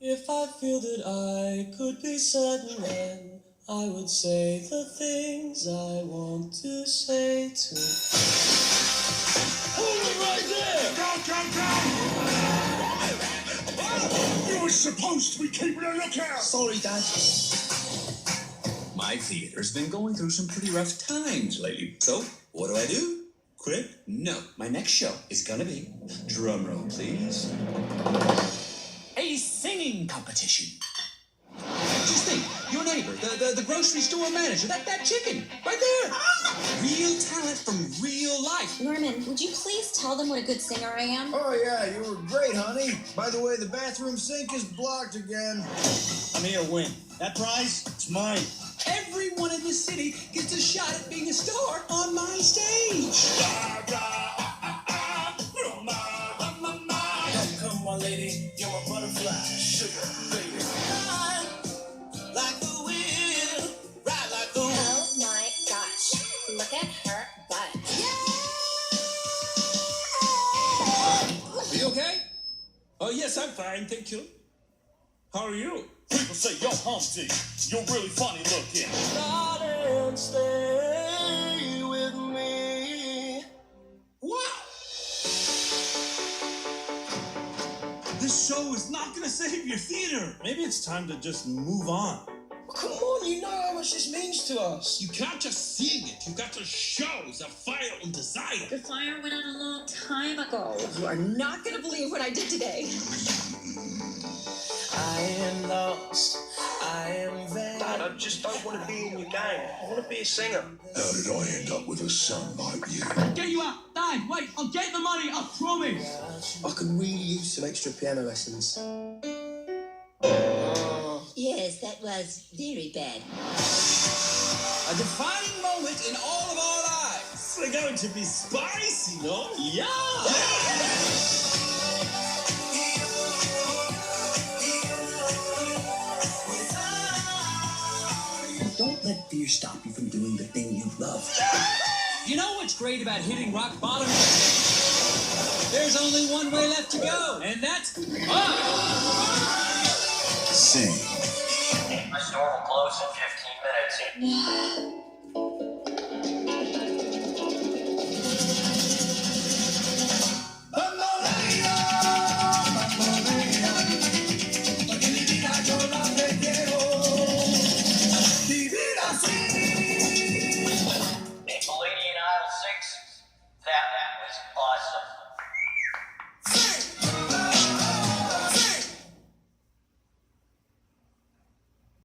If I feel that I could be certain, then I would say the things I want to say to. Hold it right there! Go! You were supposed to be keeping a lookout! Sorry, Dad. My theater's been going through some pretty rough times lately. So, what do? Quit? No. My next show is gonna be, drumroll please, a singing competition. Just think, your neighbor, the grocery store manager, that chicken, right there. Real talent from real life. Norman, would you please tell them what a good singer I am? Oh, yeah, you were great, honey. By the way, the bathroom sink is blocked again. I'm here to win. That prize, it's mine. Everyone in the city gets a shot at being a star on my stage. Come on, lady, you're my butterfly, sugar, baby. Ride like the wind, ride like the wind. Oh my gosh. Look at her butt. Are you okay? Oh, yes, I'm fine, thank you. How are you? People say, yo, Humpty, you're really funny looking. Darling, stay with me. Wow! This show is not gonna save your theater. Maybe it's time to just move on. Come on, you know how much this means to us. You can't just sing it. You got to show the fire and desire. The fire went out a long time ago. You are not going to believe what I did today. I am lost, I am vain. Dad, I just don't want to be in your gang. I want to be a singer. How did I end up with a son like you? Get you out! Dad, wait, I'll get the money, I promise! I could really use some extra piano lessons. Yes, that was very bad. A defining moment in all of our lives. They're going to be spicy, no? Yeah! Don't let fear stop you from doing the thing you love. You know what's great about hitting rock bottom? There's only one way left to go, and that's up! Sing. My store will close in 15 minutes. Palladian Aisle 6, that was awesome.